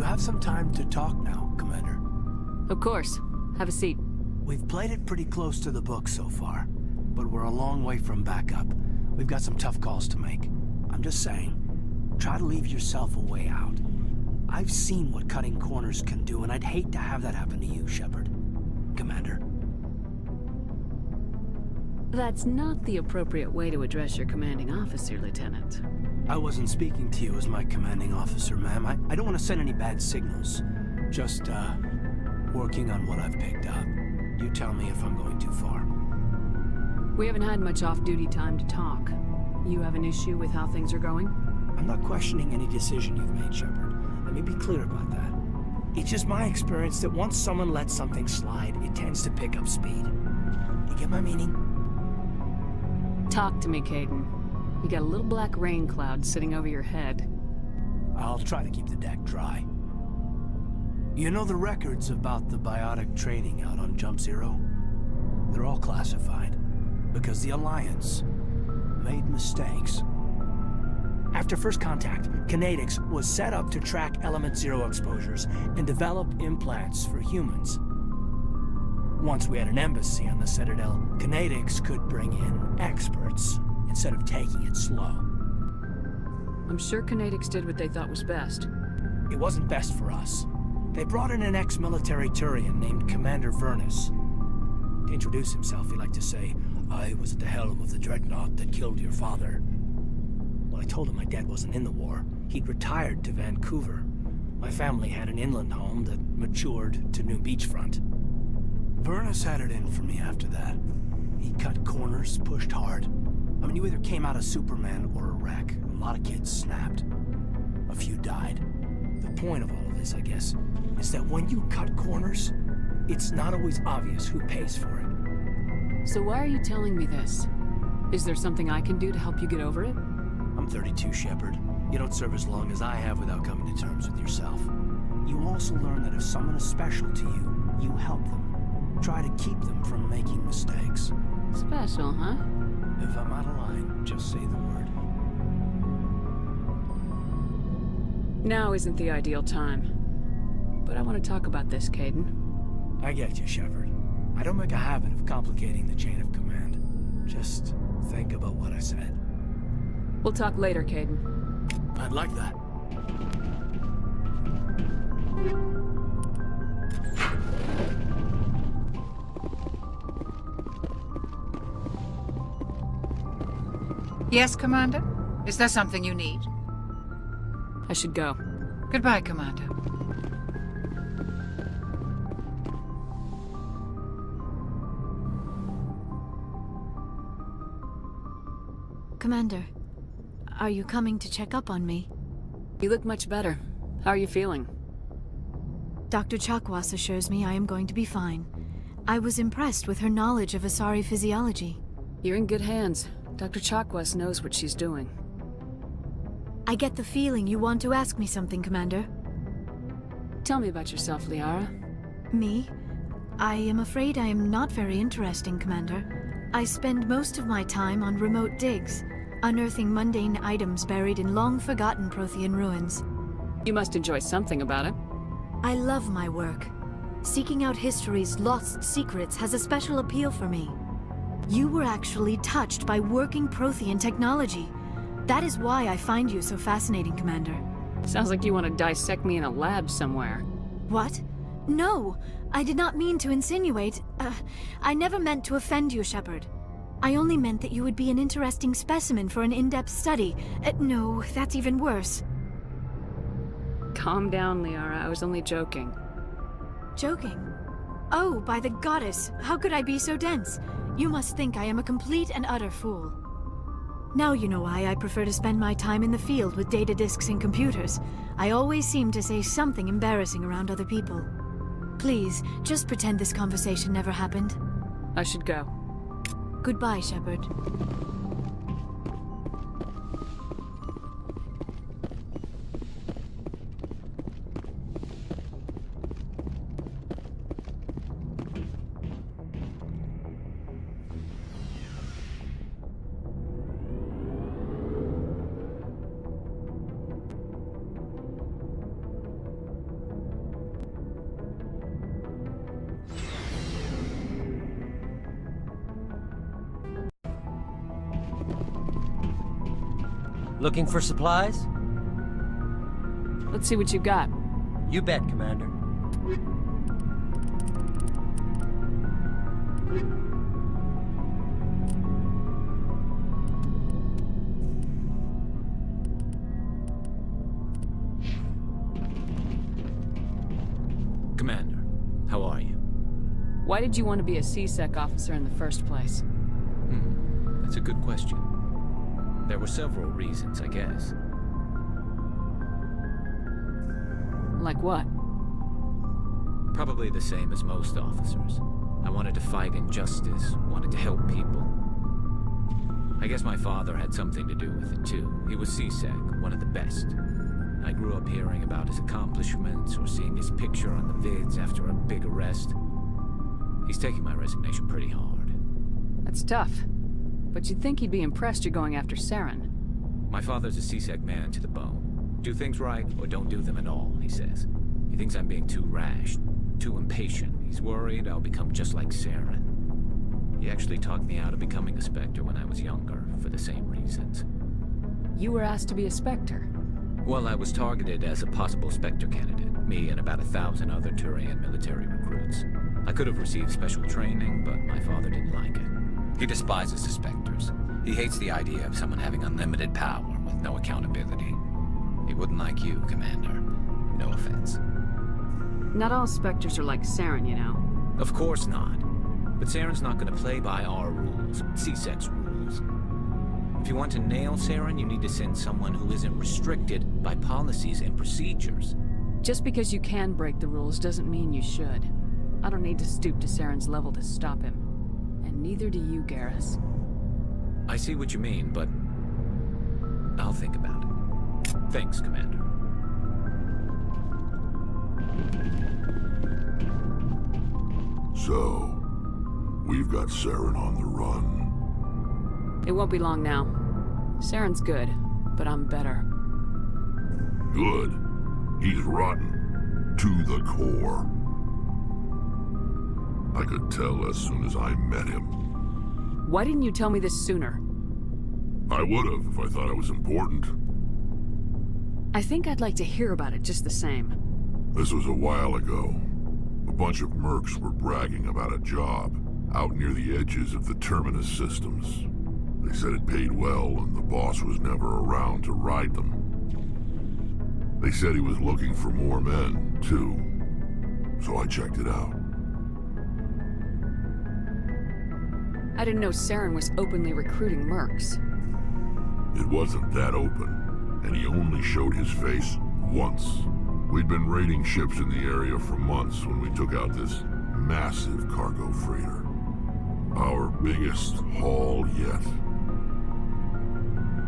have some time to talk now, Commander? Of course. Have a seat. We've played it pretty close to the book so far, but we're a long way from backup. We've got some tough calls to make. I'm just saying, try to leave yourself a way out. I've seen what cutting corners can do, and I'd hate to have that happen to you, Shepard. Commander. That's not the appropriate way to address your commanding officer, Lieutenant. I wasn't speaking to you as my commanding officer, ma'am. I don't want to send any bad signals. Just, working on what I've picked up. You tell me if I'm going too far. We haven't had much off-duty time to talk. You have an issue with how things are going? I'm not questioning any decision you've made, Shepard. Let me be clear about that. It's just my experience that once someone lets something slide, it tends to pick up speed. You get my meaning? Talk to me, Caden. You got a little black rain cloud sitting over your head. I'll try to keep the deck dry. You know the records about the biotic training out on Jump Zero? They're all classified, because the Alliance made mistakes. After first contact, Kinetics was set up to track Element Zero exposures and develop implants for humans. Once we had an embassy on the Citadel, Kinetics could bring in experts instead of taking it slow. I'm sure Kinetics did what they thought was best. It wasn't best for us. They brought in an ex-military Turian named Commander Vernus. To introduce himself, he liked to say, "I was at the helm of the dreadnought that killed your father." Well, I told him my dad wasn't in the war. He'd retired to Vancouver. My family had an inland home that matured to new beachfront. Vernus had it in for me after that. He cut corners, pushed hard. I mean, you either came out a Superman or a wreck. A lot of kids snapped. A few died. The point of all of this, I guess, is that when you cut corners, it's not always obvious who pays for it. So why are you telling me this? Is there something I can do to help you get over it? I'm 32, Shepard. You don't serve as long as I have without coming to terms with yourself. You also learn that if someone is special to you, you help them. Try to keep them from making mistakes. Special, huh? If I'm out of line, just say the word. Now isn't the ideal time. But I want to talk about this, Caden. I get you, Shepard. I don't make a habit of complicating the chain of command. Just think about what I said. We'll talk later, Caden. I'd like that. Yes, Commander? Is there something you need? I should go. Goodbye, Commander. Commander, are you coming to check up on me? You look much better. How are you feeling? Dr. Chakwas assures me I am going to be fine. I was impressed with her knowledge of Asari physiology. You're in good hands. Dr. Chakwas knows what she's doing. I get the feeling you want to ask me something, Commander. Tell me about yourself, Liara. Me? I am afraid I am not very interesting, Commander. I spend most of my time on remote digs, unearthing mundane items buried in long-forgotten Prothean ruins. You must enjoy something about it. I love my work. Seeking out history's lost secrets has a special appeal for me. You were actually touched by working Prothean technology. That is why I find you so fascinating, Commander. Sounds like you want to dissect me in a lab somewhere. What? No! I did not mean to insinuate. I never meant to offend you, Shepard. I only meant that you would be an interesting specimen for an in-depth study. No, that's even worse. Calm down, Liara. I was only joking. Joking? Oh, by the goddess, how could I be so dense? You must think I am a complete and utter fool. Now you know why I prefer to spend my time in the field with data disks and computers. I always seem to say something embarrassing around other people. Please, just pretend this conversation never happened. I should go. Goodbye, Shepard. Looking for supplies? Let's see what you got. You bet, Commander. Commander, how are you? Why did you want to be a C-Sec officer in the first place? That's a good question. There were several reasons, I guess. Like what? Probably the same as most officers. I wanted to fight injustice, wanted to help people. I guess my father had something to do with it too. He was C-Sec, one of the best. I grew up hearing about his accomplishments or seeing his picture on the vids after a big arrest. He's taking my resignation pretty hard. That's tough. But you'd think he'd be impressed you're going after Saren. My father's a C-Sec man to the bone. Do things right or don't do them at all, he says. He thinks I'm being too rash, too impatient. He's worried I'll become just like Saren. He actually talked me out of becoming a Spectre when I was younger, for the same reasons. You were asked to be a Spectre. Well, I was targeted as a possible Spectre candidate, me and about 1,000 other Turian military recruits. I could have received special training, but my father didn't like it. He despises the Spectres. He hates the idea of someone having unlimited power with no accountability. He wouldn't like you, Commander. No offense. Not all Spectres are like Saren, you know. Of course not. But Saren's not going to play by our rules, C-Sec's rules. If you want to nail Saren, you need to send someone who isn't restricted by policies and procedures. Just because you can break the rules doesn't mean you should. I don't need to stoop to Saren's level to stop him. And neither do you, Garrus. I see what you mean, but I'll think about it. Thanks, Commander. So, we've got Saren on the run. It won't be long now. Saren's good, but I'm better. Good. He's rotten. To the core. I could tell as soon as I met him. Why didn't you tell me this sooner? I would have if I thought it was important. I think I'd like to hear about it just the same. This was a while ago. A bunch of mercs were bragging about a job out near the edges of the Terminus systems. They said it paid well and the boss was never around to ride them. They said he was looking for more men, too. So I checked it out. I didn't know Saren was openly recruiting mercs. It wasn't that open, and he only showed his face once. We'd been raiding ships in the area for months when we took out this massive cargo freighter. Our biggest haul yet.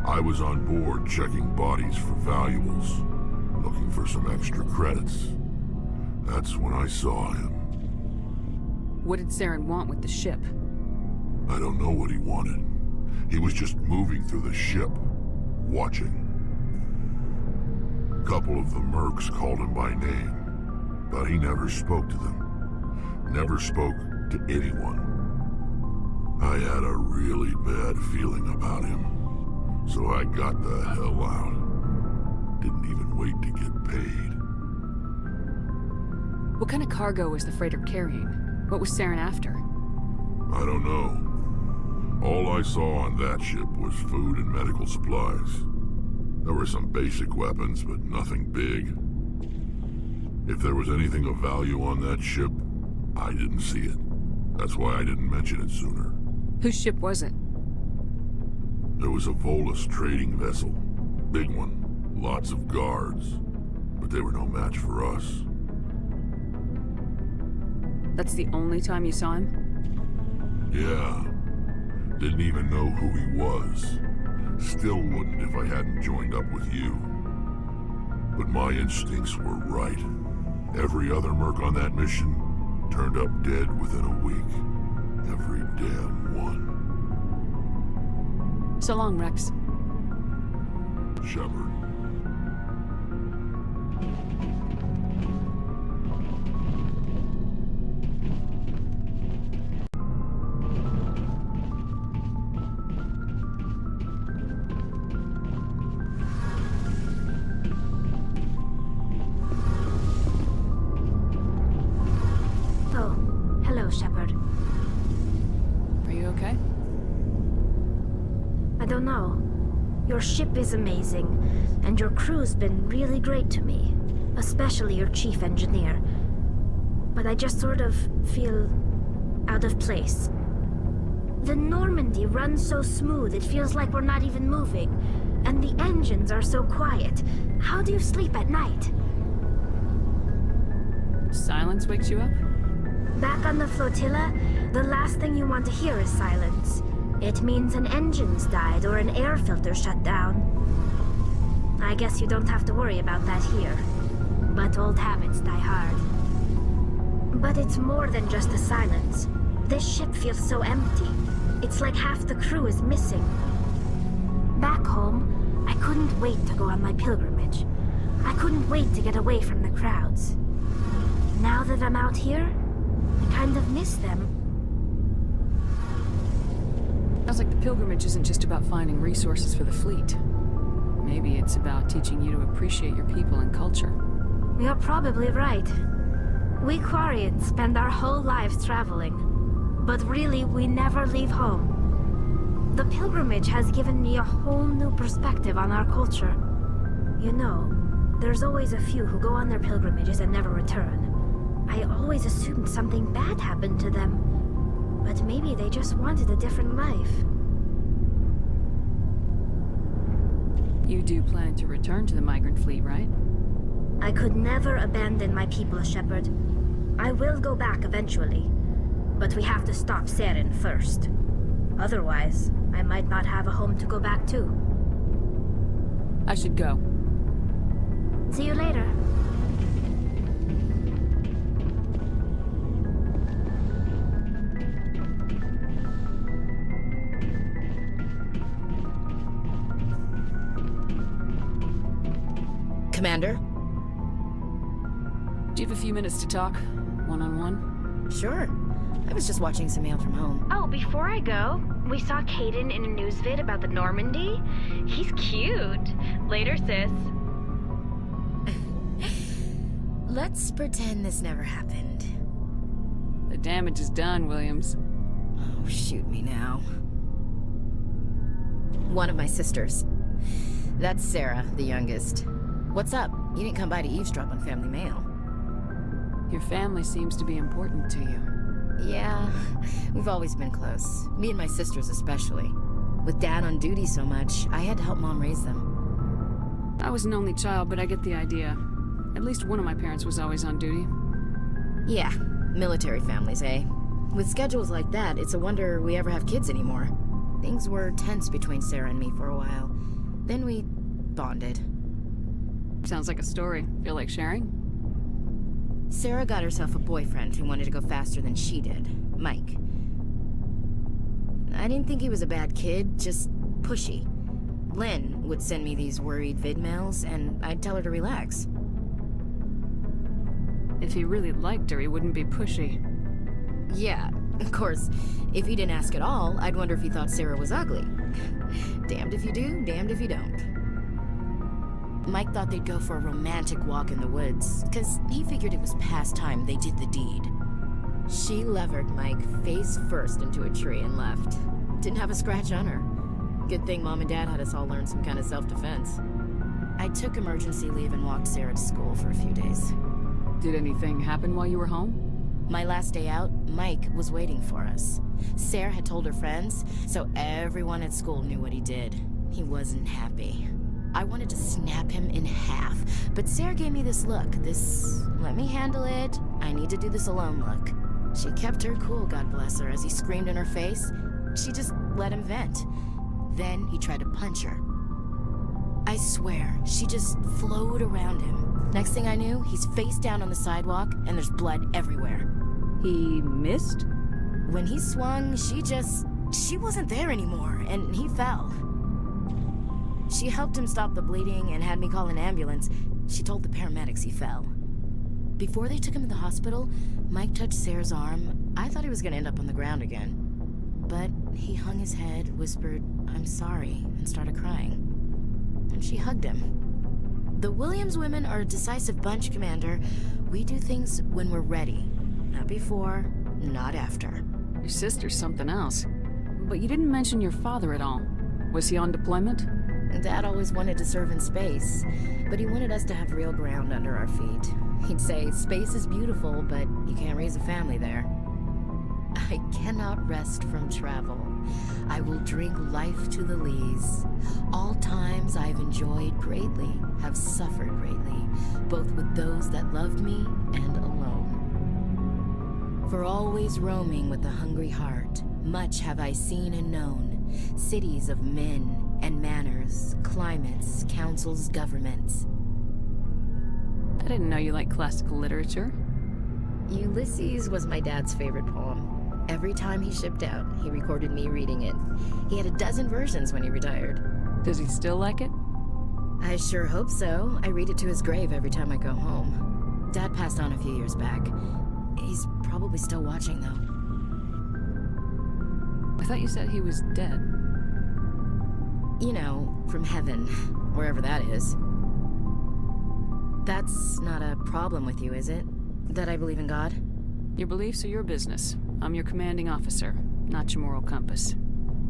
I was on board checking bodies for valuables, looking for some extra credits. That's when I saw him. What did Saren want with the ship? I don't know what he wanted. He was just moving through the ship, watching. A couple of the mercs called him by name, but he never spoke to them. Never spoke to anyone. I had a really bad feeling about him, so I got the hell out. Didn't even wait to get paid. What kind of cargo was the freighter carrying? What was Saren after? I don't know. All I saw on that ship was food and medical supplies. There were some basic weapons, but nothing big. If there was anything of value on that ship, I didn't see it. That's why I didn't mention it sooner. Whose ship was it? There was a Volus trading vessel. Big one. Lots of guards. But they were no match for us. That's the only time you saw him? Yeah. Didn't even know who he was. Still wouldn't if I hadn't joined up with you. But my instincts were right. Every other merc on that mission turned up dead within a week. Every damn one. So long, Rex. Shepard. I don't know. Your ship is amazing, and your crew's been really great to me. Especially your chief engineer. But I just sort of feel out of place. The Normandy runs so smooth it feels like we're not even moving. And the engines are so quiet. How do you sleep at night? Silence wakes you up? Back on the flotilla, the last thing you want to hear is silence. It means an engine's died or an air filter shut down. I guess you don't have to worry about that here. But old habits die hard. But it's more than just the silence. This ship feels so empty. It's like half the crew is missing. Back home, I couldn't wait to go on my pilgrimage. I couldn't wait to get away from the crowds. Now that I'm out here, I kind of miss them. Sounds like the pilgrimage isn't just about finding resources for the fleet. Maybe it's about teaching you to appreciate your people and culture. You're probably right. We Quarians spend our whole lives traveling. But really, we never leave home. The pilgrimage has given me a whole new perspective on our culture. You know, there's always a few who go on their pilgrimages and never return. I always assumed something bad happened to them. But maybe they just wanted a different life. You do plan to return to the migrant fleet, right? I could never abandon my people, Shepard. I will go back eventually. But we have to stop Saren first. Otherwise, I might not have a home to go back to. I should go. See you later. Commander? Do you have a few minutes to talk? One-on-one? Sure. I was just watching some mail from home. Oh, before I go, we saw Caden in a news vid about the Normandy. He's cute. Later, sis. Let's pretend this never happened. The damage is done, Williams. Oh, shoot me now. One of my sisters. That's Sarah, the youngest. What's up? You didn't come by to eavesdrop on family mail. Your family seems to be important to you. Yeah, we've always been close. Me and my sisters especially. With Dad on duty so much, I had to help Mom raise them. I was an only child, but I get the idea. At least one of my parents was always on duty. Yeah, military families, eh? With schedules like that, it's a wonder we ever have kids anymore. Things were tense between Sarah and me for a while. Then we bonded. Sounds like a story. Feel like sharing? Sarah got herself a boyfriend who wanted to go faster than she did, Mike. I didn't think he was a bad kid, just pushy. Lynn would send me these worried vid mails, and I'd tell her to relax. If he really liked her, he wouldn't be pushy. Yeah, of course, if he didn't ask at all, I'd wonder if he thought Sarah was ugly. Damned if you do, damned if you don't. Mike thought they'd go for a romantic walk in the woods, because he figured it was past time they did the deed. She levered Mike face first into a tree and left. Didn't have a scratch on her. Good thing Mom and Dad had us all learn some kind of self-defense. I took emergency leave and walked Sarah to school for a few days. Did anything happen while you were home? My last day out, Mike was waiting for us. Sarah had told her friends, so everyone at school knew what he did. He wasn't happy. I wanted to snap him in half, but Sarah gave me this look, let me handle it, I need to do this alone look. She kept her cool, God bless her, as he screamed in her face. She just let him vent. Then he tried to punch her. I swear, she just flowed around him. Next thing I knew, he's face down on the sidewalk, and there's blood everywhere. He missed? When he swung, she wasn't there anymore, and he fell. She helped him stop the bleeding and had me call an ambulance. She told the paramedics he fell. Before they took him to the hospital, Mike touched Sarah's arm. I thought he was gonna end up on the ground again. But he hung his head, whispered, "I'm sorry," and started crying. And she hugged him. The Williams women are a decisive bunch, Commander. We do things when we're ready. Not before, not after. Your sister's something else. But you didn't mention your father at all. Was he on deployment? Dad always wanted to serve in space, but he wanted us to have real ground under our feet. He'd say, space is beautiful, but you can't raise a family there. I cannot rest from travel. I will drink life to the lees. All times I've enjoyed greatly, have suffered greatly, both with those that loved me and alone. For always roaming with a hungry heart, much have I seen and known, cities of men and manners, climates, councils, governments. I didn't know you liked classical literature. Ulysses was my dad's favorite poem. Every time he shipped out, he recorded me reading it. He had a dozen versions when he retired. Does he still like it? I sure hope so. I read it to his grave every time I go home. Dad passed on a few years back. He's probably still watching, though. I thought you said he was dead. You know, from heaven, wherever that is. That's not a problem with you, is it? That I believe in God? Your beliefs are your business. I'm your commanding officer, not your moral compass.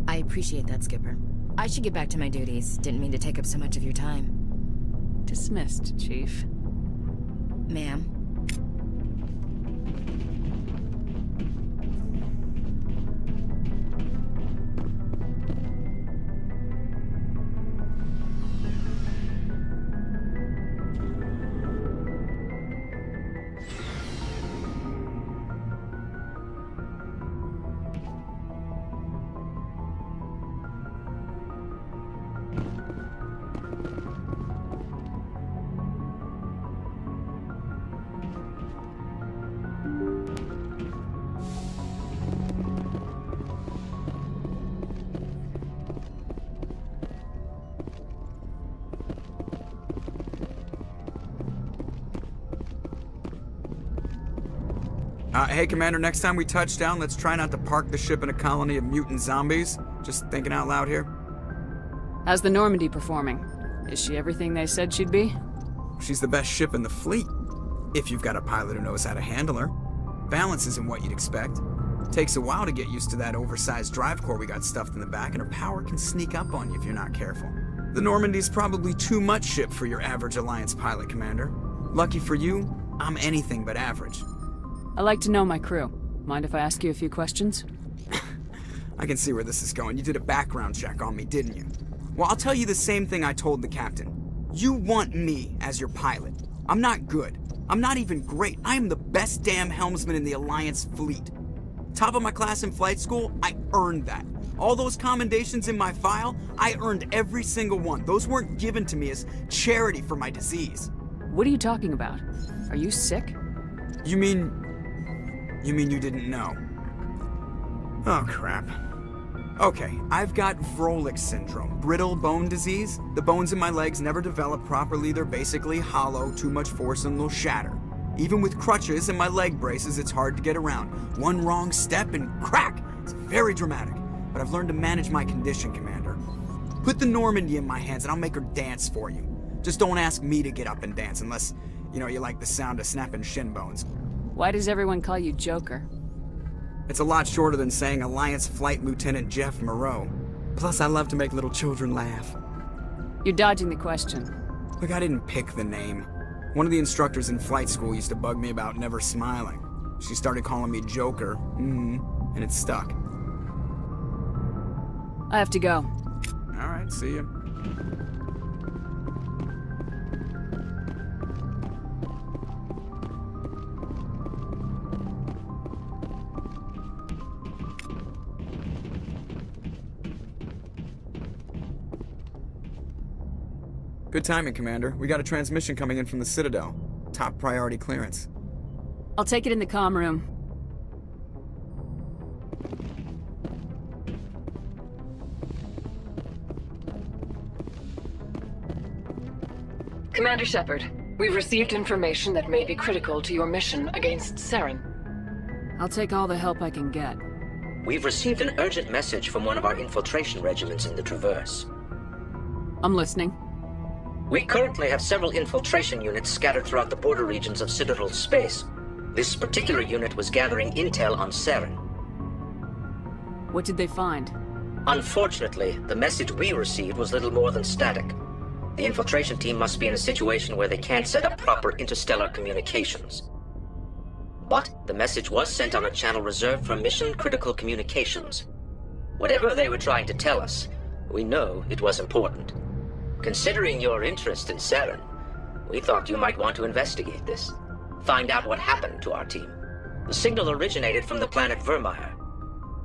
I appreciate that, Skipper. I should get back to my duties. Didn't mean to take up so much of your time. Dismissed, Chief. Ma'am. Hey, Commander, next time we touch down, let's try not to park the ship in a colony of mutant zombies. Just thinking out loud here. How's the Normandy performing? Is she everything they said she'd be? She's the best ship in the fleet. If you've got a pilot who knows how to handle her. Balance isn't what you'd expect. Takes a while to get used to that oversized drive core we got stuffed in the back, and her power can sneak up on you if you're not careful. The Normandy's probably too much ship for your average Alliance pilot, Commander. Lucky for you, I'm anything but average. I like to know my crew. Mind if I ask you a few questions? I can see where this is going. You did a background check on me, didn't you? Well, I'll tell you the same thing I told the captain. You want me as your pilot. I'm not good. I'm not even great. I am the best damn helmsman in the Alliance fleet. Top of my class in flight school, I earned that. All those commendations in my file, I earned every single one. Those weren't given to me as charity for my disease. What are you talking about? Are you sick? You mean you didn't know? Oh, crap. Okay, I've got Vrolik syndrome, brittle bone disease. The bones in my legs never develop properly. They're basically hollow, too much force and they'll shatter. Even with crutches and my leg braces, it's hard to get around. One wrong step and crack! It's very dramatic, but I've learned to manage my condition, Commander. Put the Normandy in my hands and I'll make her dance for you. Just don't ask me to get up and dance unless, you like the sound of snapping shin bones. Why does everyone call you Joker? It's a lot shorter than saying Alliance Flight Lieutenant Jeff Moreau. Plus, I love to make little children laugh. You're dodging the question. Look, I didn't pick the name. One of the instructors in flight school used to bug me about never smiling. She started calling me Joker, and it stuck. I have to go. All right, see ya. Good timing, Commander. We got a transmission coming in from the Citadel. Top priority clearance. I'll take it in the comm room. Commander Shepard, we've received information that may be critical to your mission against Saren. I'll take all the help I can get. We've received an urgent message from one of our infiltration regiments in the Traverse. I'm listening. We currently have several infiltration units scattered throughout the border regions of Citadel space. This particular unit was gathering intel on Saren. What did they find? Unfortunately, the message we received was little more than static. The infiltration team must be in a situation where they can't set up proper interstellar communications. But the message was sent on a channel reserved for mission-critical communications. Whatever they were trying to tell us, we know it was important. Considering your interest in Saren, we thought you might want to investigate this. Find out what happened to our team. The signal originated from the planet Vermeer.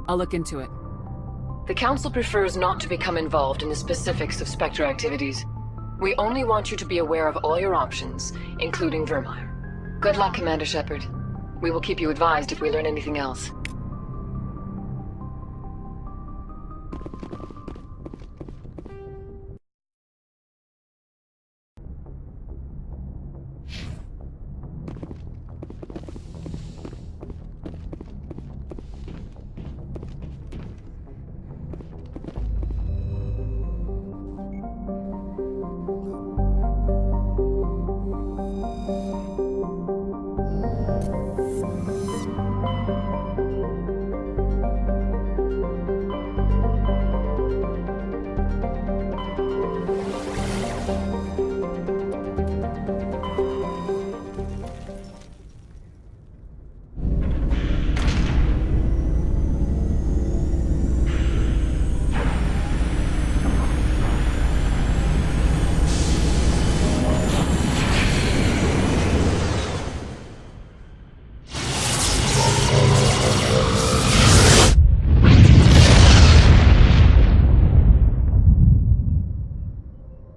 I'll look into it. The Council prefers not to become involved in the specifics of Spectre activities. We only want you to be aware of all your options, including Vermeer. Good luck, Commander Shepard. We will keep you advised if we learn anything else.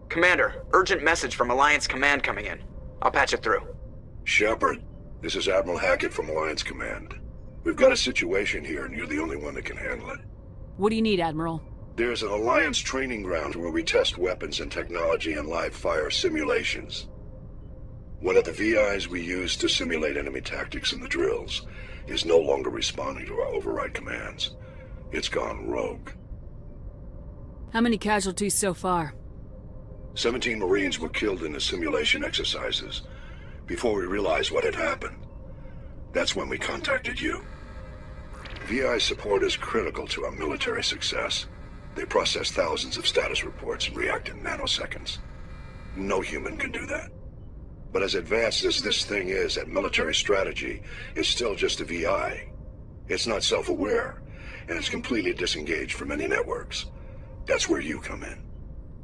Commander, urgent message from Alliance Command coming in. I'll patch it through. Shepard, this is Admiral Hackett from Alliance Command. We've got a situation here, and you're the only one that can handle it. What do you need, Admiral? There's an Alliance training ground where we test weapons and technology in live-fire simulations. One of the VIs we use to simulate enemy tactics in the drills is no longer responding to our override commands. It's gone rogue. How many casualties so far? 17 Marines were killed in the simulation exercises before we realized what had happened. That's when we contacted you. VI support is critical to our military success. They process thousands of status reports and react in nanoseconds. No human can do that. But as advanced as this thing is at military strategy, it's still just a VI. It's not self-aware, and it's completely disengaged from any networks. That's where you come in.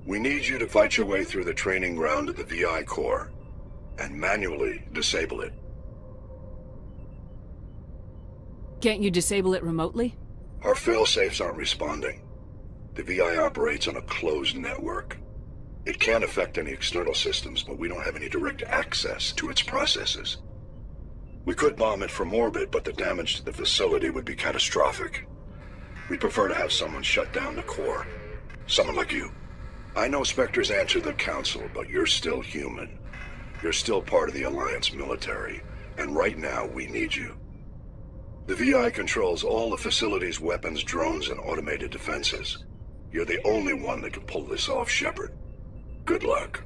We need you to fight your way through the training ground of the VI core and manually disable it. Can't you disable it remotely? Our failsafes aren't responding. The VI operates on a closed network. It can affect any external systems, but we don't have any direct access to its processes. We could bomb it from orbit, but the damage to the facility would be catastrophic. We'd prefer to have someone shut down the core. Someone like you. I know Spectres answer the Council, but you're still human. You're still part of the Alliance military, and right now we need you. The VI controls all the facility's weapons, drones, and automated defenses. You're the only one that can pull this off, Shepard. Good luck.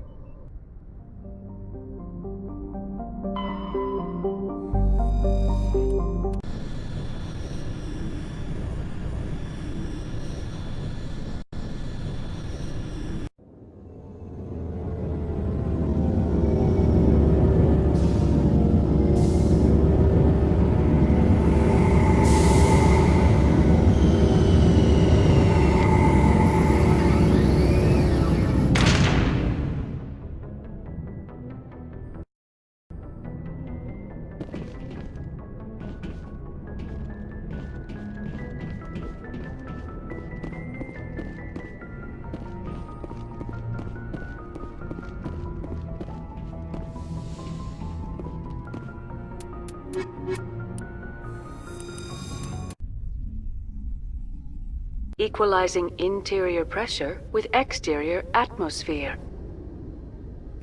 Equalizing interior pressure with exterior atmosphere.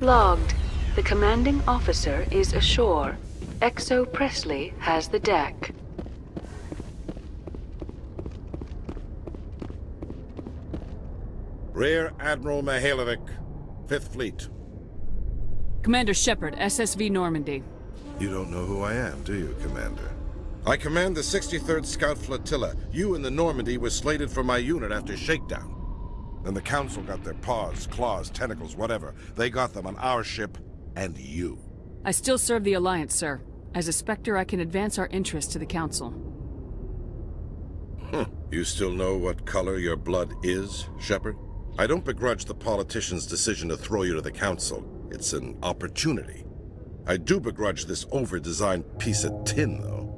Logged. The commanding officer is ashore. Exo Presley has the deck. Rear Admiral Mihailovic, 5th Fleet. Commander Shepard, SSV Normandy. You don't know who I am, do you, Commander? I command the 63rd Scout Flotilla. You and the Normandy were slated for my unit after shakedown. Then the Council got their paws, claws, tentacles, whatever. They got them on our ship, and you. I still serve the Alliance, sir. As a Spectre, I can advance our interests to the Council. You still know what color your blood is, Shepard? I don't begrudge the politician's decision to throw you to the Council. It's an opportunity. I do begrudge this over-designed piece of tin, though.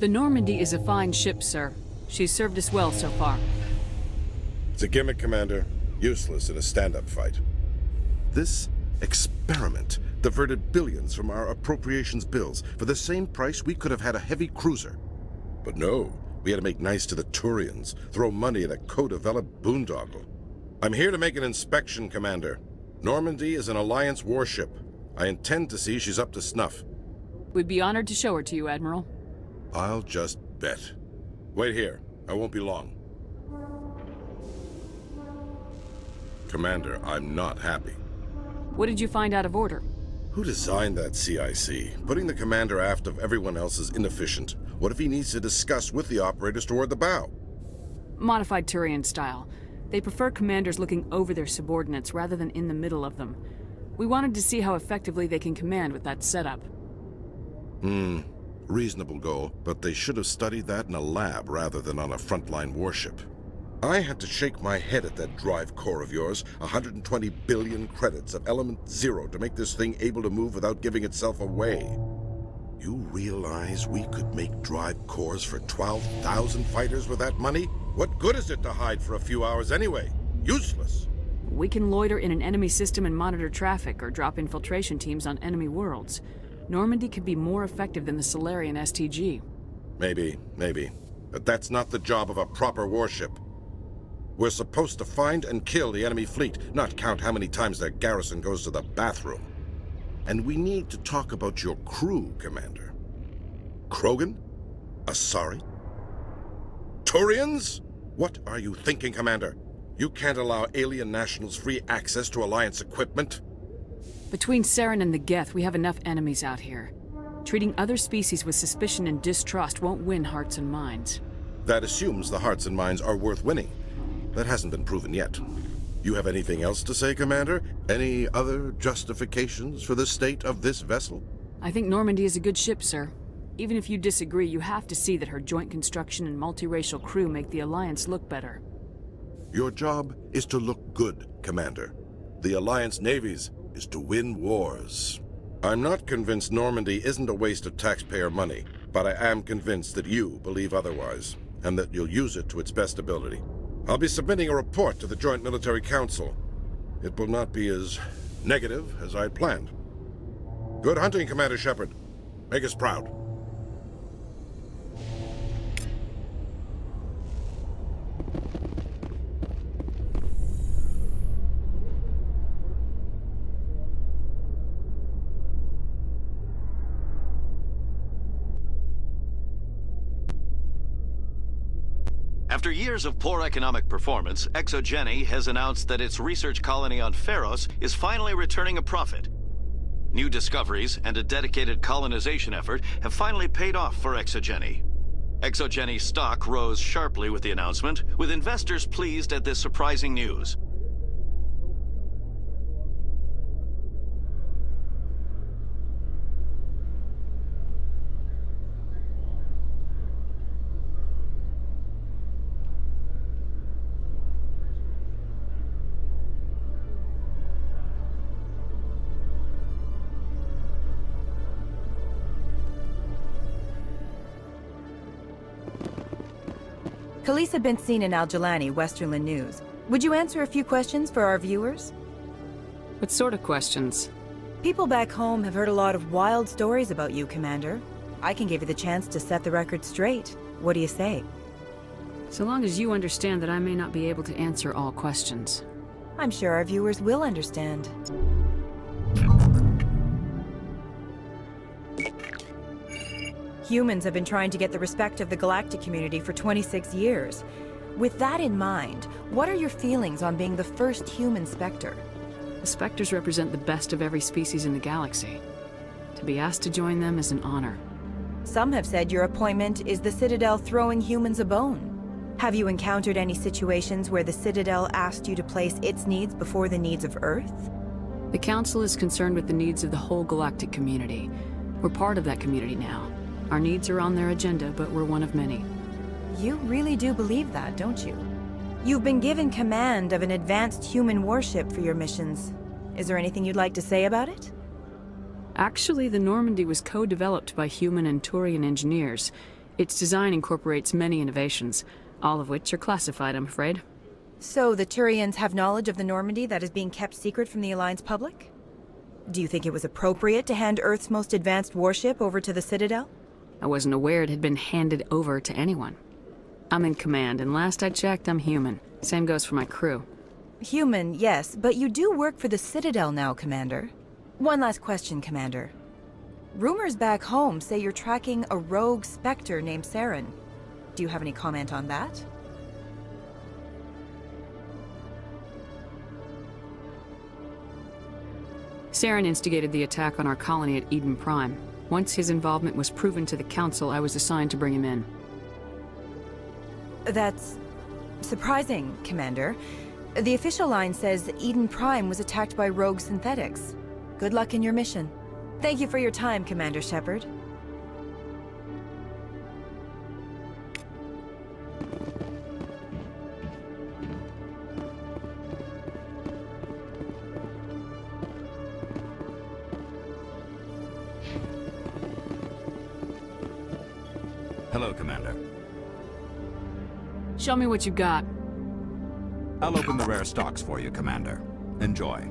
The Normandy is a fine ship, sir. She's served us well so far. It's a gimmick, Commander. Useless in a stand-up fight. This experiment diverted billions from our appropriations bills. For the same price, we could have had a heavy cruiser. But no, we had to make nice to the Turians, throw money at a co-developed boondoggle. I'm here to make an inspection, Commander. Normandy is an Alliance warship. I intend to see she's up to snuff. We'd be honored to show her to you, Admiral. I'll just bet. Wait here. I won't be long. Commander, I'm not happy. What did you find out of order? Who designed that CIC? Putting the commander aft of everyone else is inefficient. What if he needs to discuss with the operators toward the bow? Modified Turian style. They prefer commanders looking over their subordinates rather than in the middle of them. We wanted to see how effectively they can command with that setup. Reasonable goal, but they should have studied that in a lab rather than on a frontline warship. I had to shake my head at that drive core of yours. 120 billion credits of element 0 to make this thing able to move without giving itself away. You realize we could make drive cores for 12,000 fighters with that money? What good is it to hide for a few hours anyway? Useless. We can loiter in an enemy system and monitor traffic or drop infiltration teams on enemy worlds. Normandy could be more effective than the Solarian STG. Maybe. But that's not the job of a proper warship. We're supposed to find and kill the enemy fleet, not count how many times their garrison goes to the bathroom. And we need to talk about your crew, Commander. Krogan? Asari? Turians? What are you thinking, Commander? You can't allow alien nationals free access to Alliance equipment? Between Saren and the Geth, we have enough enemies out here. Treating other species with suspicion and distrust won't win hearts and minds. That assumes the hearts and minds are worth winning. That hasn't been proven yet. You have anything else to say, Commander? Any other justifications for the state of this vessel? I think Normandy is a good ship, sir. Even if you disagree, you have to see that her joint construction and multiracial crew make the Alliance look better. Your job is to look good, Commander. The Alliance navies is to win wars. I'm not convinced Normandy isn't a waste of taxpayer money, but I am convinced that you believe otherwise, and that you'll use it to its best ability. I'll be submitting a report to the Joint Military Council. It will not be as negative as I had planned. Good hunting, Commander Shepard. Make us proud. After years of poor economic performance, ExoGeni has announced that its research colony on Feros is finally returning a profit. New discoveries and a dedicated colonization effort have finally paid off for ExoGeni. ExoGeni's stock rose sharply with the announcement, with investors pleased at this surprising news. Khaleesa been seen in Al-Jalani, Westerland News. Would you answer a few questions for our viewers? What sort of questions? People back home have heard a lot of wild stories about you, Commander. I can give you the chance to set the record straight. What do you say? So long as you understand that I may not be able to answer all questions. I'm sure our viewers will understand. Humans have been trying to get the respect of the galactic community for 26 years. With that in mind, what are your feelings on being the first human Spectre? The Spectres represent the best of every species in the galaxy. To be asked to join them is an honor. Some have said your appointment is the Citadel throwing humans a bone. Have you encountered any situations where the Citadel asked you to place its needs before the needs of Earth? The Council is concerned with the needs of the whole galactic community. We're part of that community now. Our needs are on their agenda, but we're one of many. You really do believe that, don't you? You've been given command of an advanced human warship for your missions. Is there anything you'd like to say about it? Actually, the Normandy was co-developed by human and Turian engineers. Its design incorporates many innovations, all of which are classified, I'm afraid. So the Turians have knowledge of the Normandy that is being kept secret from the Alliance public? Do you think it was appropriate to hand Earth's most advanced warship over to the Citadel? I wasn't aware it had been handed over to anyone. I'm in command, and last I checked, I'm human. Same goes for my crew. Human, yes, but you do work for the Citadel now, Commander. One last question, Commander. Rumors back home say you're tracking a rogue Spectre named Saren. Do you have any comment on that? Saren instigated the attack on our colony at Eden Prime. Once his involvement was proven to the Council, I was assigned to bring him in. That's surprising, Commander. The official line says Eden Prime was attacked by rogue synthetics. Good luck in your mission. Thank you for your time, Commander Shepard. Hello, Commander. Show me what you got. I'll open the rare stocks for you, Commander. Enjoy.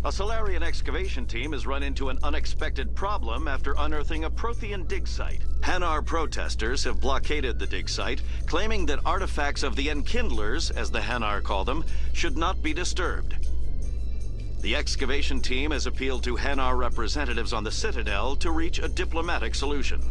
A Solarian excavation team has run into an unexpected problem after unearthing a Prothean dig site. Hanar protesters have blockaded the dig site, claiming that artifacts of the Enkindlers, as the Hanar call them, should not be disturbed. The excavation team has appealed to Hanar representatives on the Citadel to reach a diplomatic solution.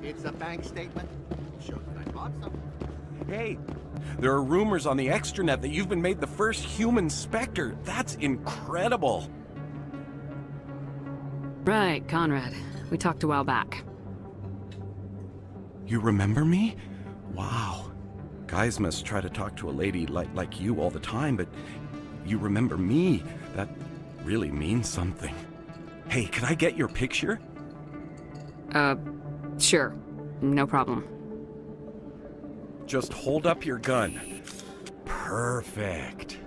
It's a bank statement. Shows that I bought something. Hey, there are rumors on the extranet that you've been made the first human Spectre. That's incredible. Right, Conrad. We talked a while back. You remember me? Wow. Guys must try to talk to a lady like you all the time, but you remember me. really means something. Hey, can I get your picture? Sure. No problem. Just hold up your gun. Perfect.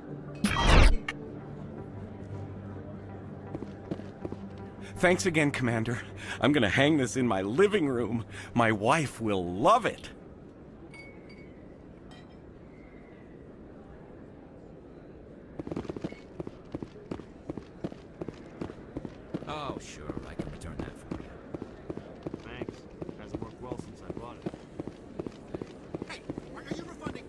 Thanks again, Commander. I'm gonna hang this in my living room. My wife will love it. Oh, sure, I can return that for you. Thanks. Hasn't worked well since I bought it. Hey, are you refunding?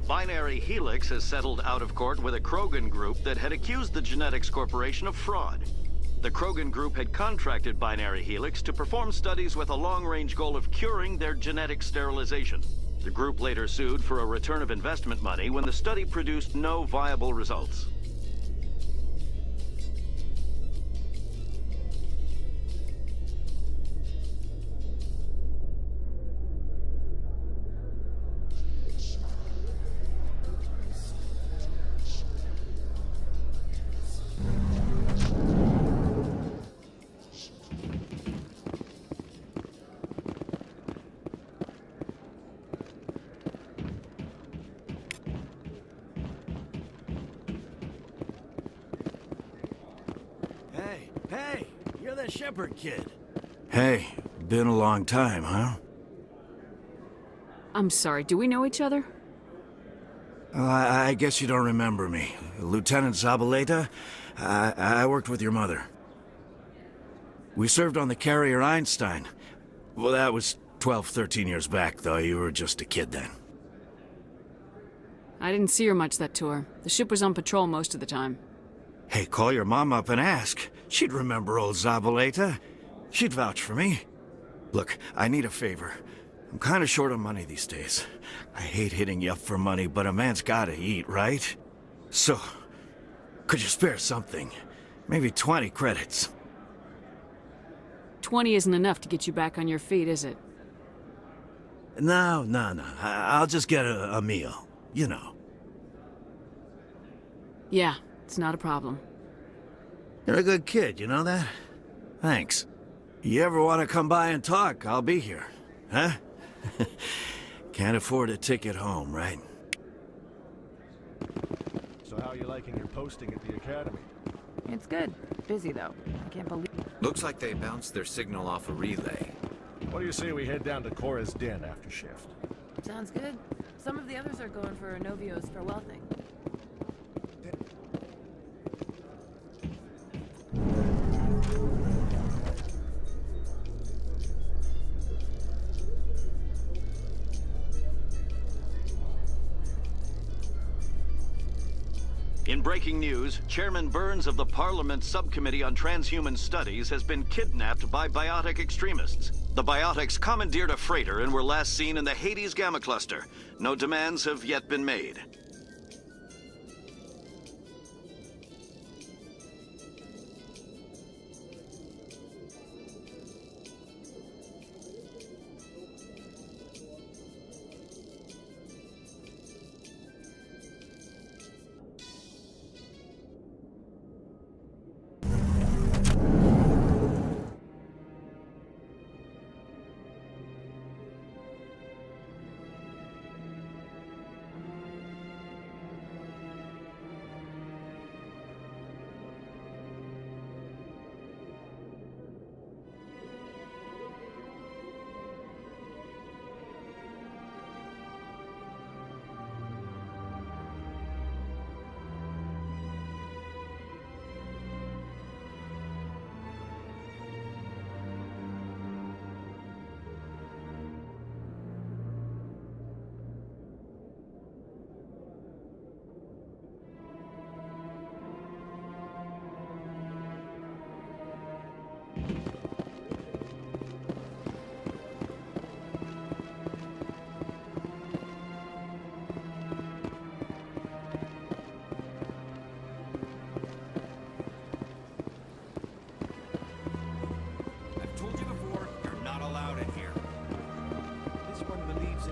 Binary Helix has settled out of court with a Krogan group that had accused the Genetics Corporation of fraud. The Krogan group had contracted Binary Helix to perform studies with a long-range goal of curing their genetic sterilization. The group later sued for a return of investment money when the study produced no viable results. Hey, you're the Shepherd kid. Hey, been a long time, huh? I'm sorry, do we know each other? I guess you don't remember me. Lieutenant Zabaleta? I worked with your mother. We served on the carrier Einstein. Well, that was 12, 13 years back, though. You were just a kid then. I didn't see her much that tour. The ship was on patrol most of the time. Hey, call your mom up and ask. She'd remember old Zabaleta. She'd vouch for me. Look, I need a favor. I'm kind of short on money these days. I hate hitting you up for money, but a man's gotta eat, right? So, could you spare something? Maybe 20 credits. 20 isn't enough to get you back on your feet, is it? No. I'll just get a meal, you know. Yeah, it's not a problem. You're a good kid, you know that? Thanks. You ever want to come by and talk, I'll be here. Huh? Can't afford a ticket home, right? So how are you liking your posting at the academy? It's good. Busy, though. I can't believe... Looks like they bounced their signal off a relay. What do you say we head down to Cora's den after shift? Sounds good. Some of the others are going for Novio's farewell thing. In breaking news, Chairman Burns of the Parliament Subcommittee on Transhuman Studies has been kidnapped by biotic extremists. The biotics commandeered a freighter and were last seen in the Hades Gamma Cluster. No demands have yet been made.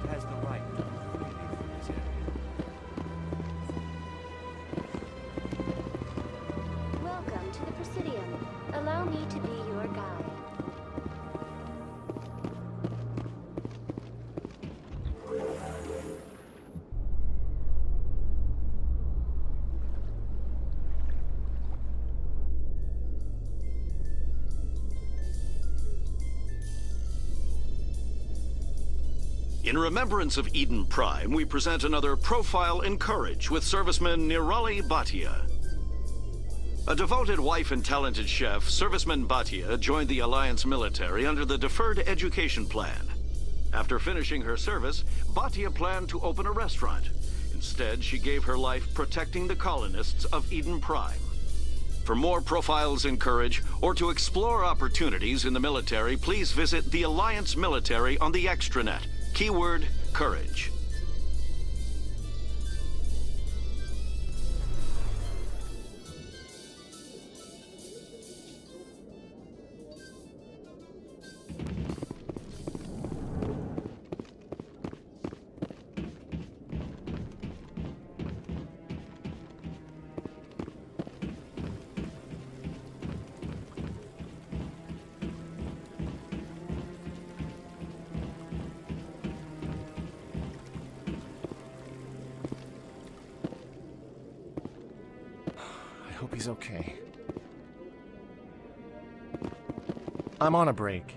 it has the right to move freely through this area. Welcome to the Presidium. Allow me to be your guide. In remembrance of Eden Prime, we present another Profile in Courage with serviceman Nirali Bhatia. A devoted wife and talented chef, serviceman Bhatia joined the Alliance military under the Deferred Education Plan. After finishing her service, Bhatia planned to open a restaurant. Instead, she gave her life protecting the colonists of Eden Prime. For more Profiles in Courage, or to explore opportunities in the military, please visit the Alliance military on the extranet. Keyword, courage. I hope he's okay. I'm on a break.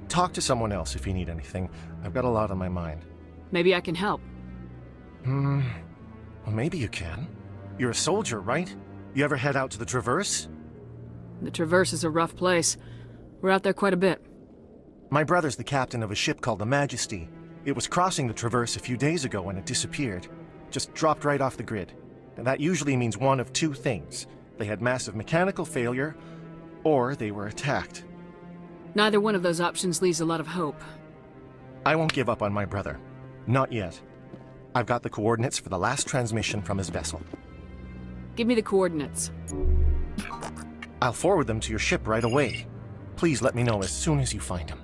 Talk to someone else if you need anything. I've got a lot on my mind. Maybe I can help. Well, maybe you can. You're a soldier, right? You ever head out to the Traverse? The Traverse is a rough place. We're out there quite a bit. My brother's the captain of a ship called the Majesty. It was crossing the Traverse a few days ago when it disappeared. Just dropped right off the grid. And that usually means one of two things. They had massive mechanical failure, or they were attacked. Neither one of those options leaves a lot of hope. I won't give up on my brother. Not yet. I've got the coordinates for the last transmission from his vessel. Give me the coordinates. I'll forward them to your ship right away. Please let me know as soon as you find him.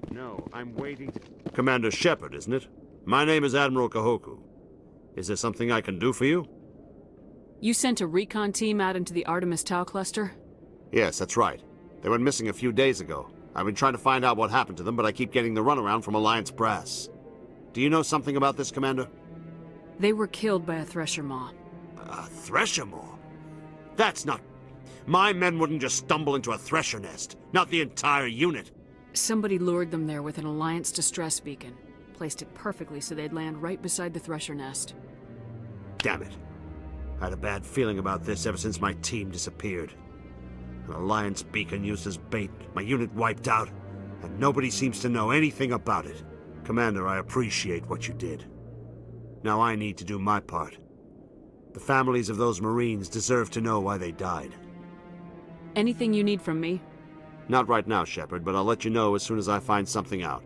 No, I'm waiting to... Commander Shepard, isn't it? My name is Admiral Kahoku. Is there something I can do for you? You sent a recon team out into the Artemis Tau cluster? Yes, that's right. They went missing a few days ago. I've been trying to find out what happened to them, but I keep getting the runaround from Alliance brass. Do you know something about this, Commander? They were killed by a Thresher Maw. A Thresher Maw? That's not... My men wouldn't just stumble into a Thresher nest. Not the entire unit. Somebody lured them there with an Alliance distress beacon. Placed it perfectly so they'd land right beside the Thresher nest. Damn it. I had a bad feeling about this ever since my team disappeared. An Alliance beacon used as bait, my unit wiped out, and nobody seems to know anything about it. Commander, I appreciate what you did. Now I need to do my part. The families of those Marines deserve to know why they died. Anything you need from me? Not right now, Shepard, but I'll let you know as soon as I find something out.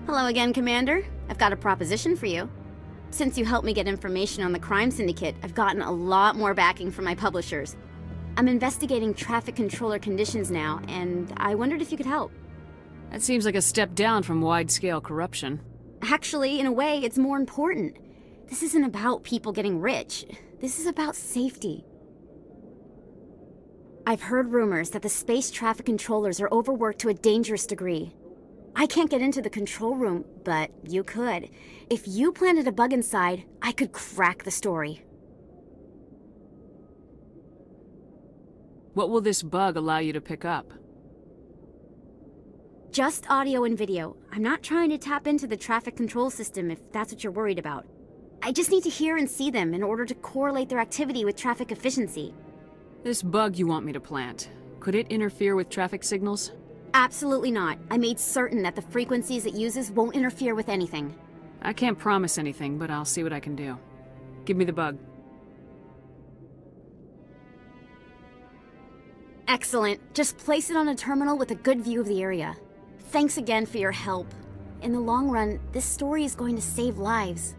Hello again, Commander. I've got a proposition for you. Since you helped me get information on the crime syndicate, I've gotten a lot more backing from my publishers. I'm investigating traffic controller conditions now, and I wondered if you could help. That seems like a step down from wide-scale corruption. Actually, in a way, it's more important. This isn't about people getting rich. This is about safety. I've heard rumors that the space traffic controllers are overworked to a dangerous degree. I can't get into the control room, but you could. If you planted a bug inside, I could crack the story. What will this bug allow you to pick up? Just audio and video. I'm not trying to tap into the traffic control system if that's what you're worried about. I just need to hear and see them in order to correlate their activity with traffic efficiency. This bug you want me to plant. Could it interfere with traffic signals? Absolutely not. I made certain that the frequencies it uses won't interfere with anything. I can't promise anything, but I'll see what I can do. Give me the bug. Excellent. Just place it on a terminal with a good view of the area. Thanks again for your help. In the long run, this story is going to save lives.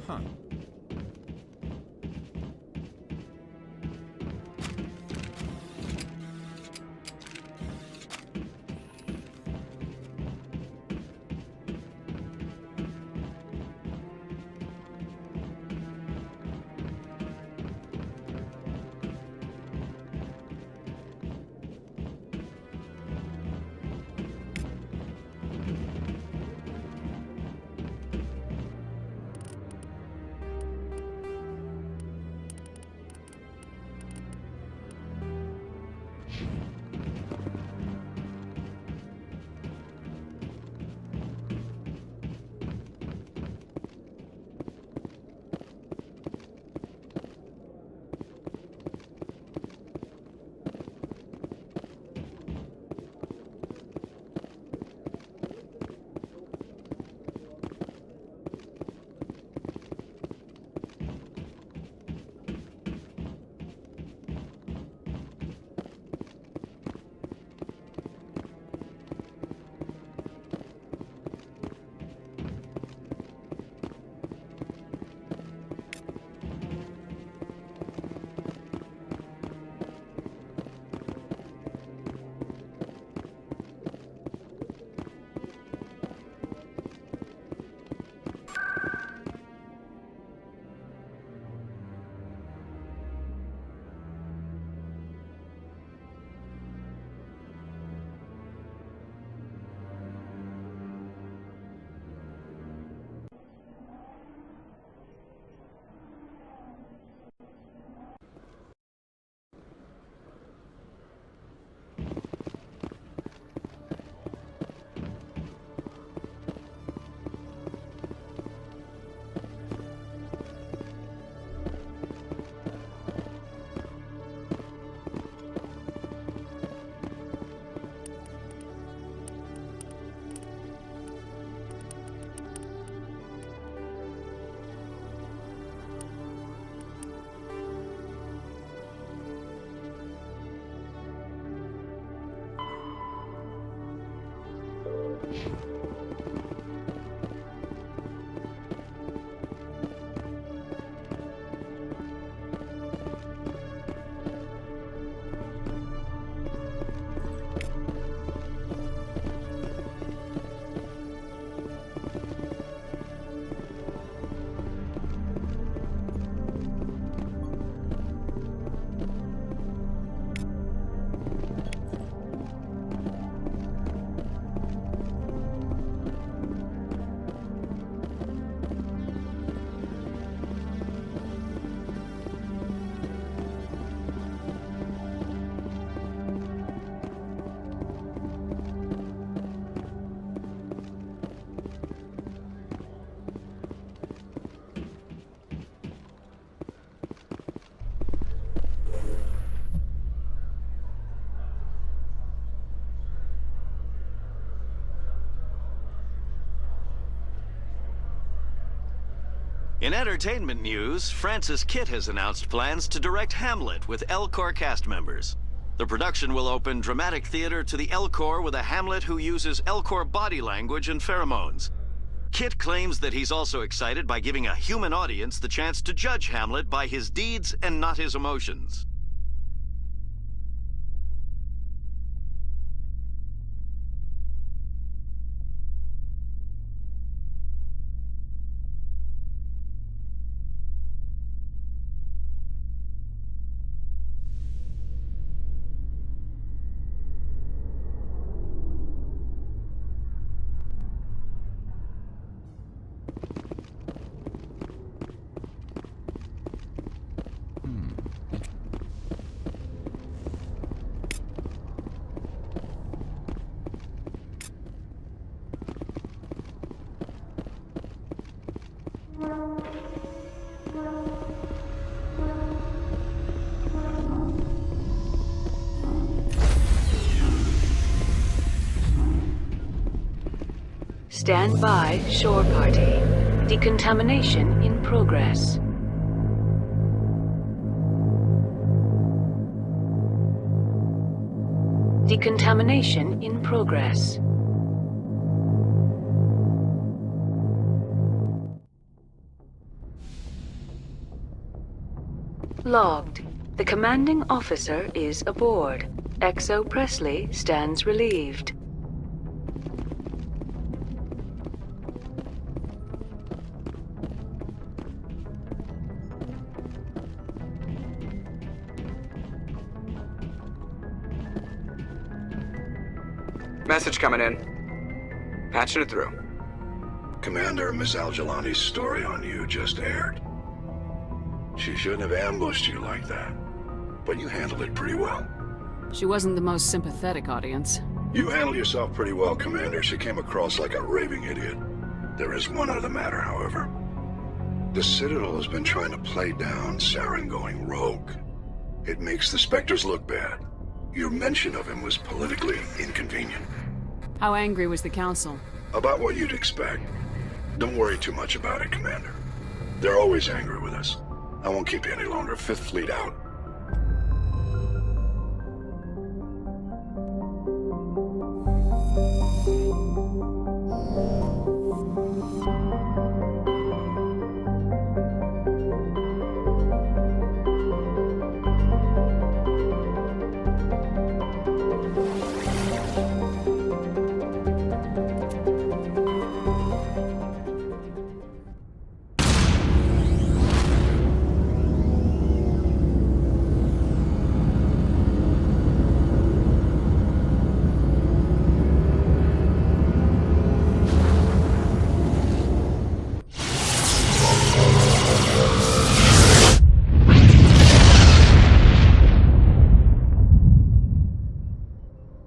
Huh. In entertainment news, Francis Kitt has announced plans to direct Hamlet with Elcor cast members. The production will open dramatic theater to the Elcor with a Hamlet who uses Elcor body language and pheromones. Kitt claims that he's also excited by giving a human audience the chance to judge Hamlet by his deeds and not his emotions. Stand by, shore party. Decontamination in progress. Decontamination in progress. Logged. The commanding officer is aboard. XO Presley stands relieved. Message coming in. Patching it through. Commander, Miss Al-Jalani's story on you just aired. She shouldn't have ambushed you like that, but you handled it pretty well. She wasn't the most sympathetic audience. You handled yourself pretty well, Commander. She came across like a raving idiot. There is one other matter, however. The Citadel has been trying to play down Saren going rogue. It makes the Spectres look bad. Your mention of him was politically inconvenient. How angry was the Council? About what you'd expect. Don't worry too much about it, Commander. They're always angry with us. I won't keep you any longer. Fifth Fleet out.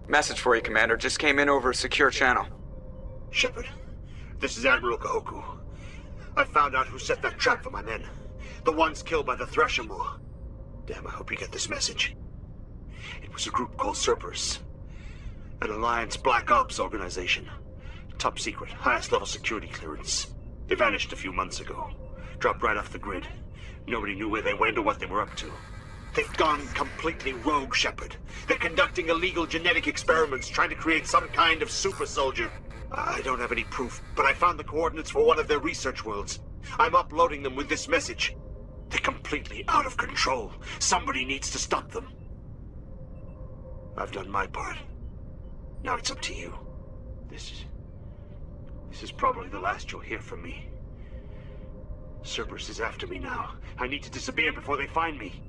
Message for you, Commander. Just came in over a secure channel. Shepard, this is Admiral Kahoku. I found out who set that trap for my men. The ones killed by the Thresher Moor. Damn, I hope you get this message. It was a group called Cerberus. An Alliance Black Ops organization. Top secret, highest level security clearance. They vanished a few months ago. Dropped right off the grid. Nobody knew where they went or what they were up to. They've gone completely rogue, Shepard. They're conducting illegal genetic experiments, trying to create some kind of super soldier. I don't have any proof, but I found the coordinates for one of their research worlds. I'm uploading them with this message. They're completely out of control. Somebody needs to stop them. I've done my part. Now it's up to you. This is probably the last you'll hear from me. Cerberus is after me now. I need to disappear before they find me.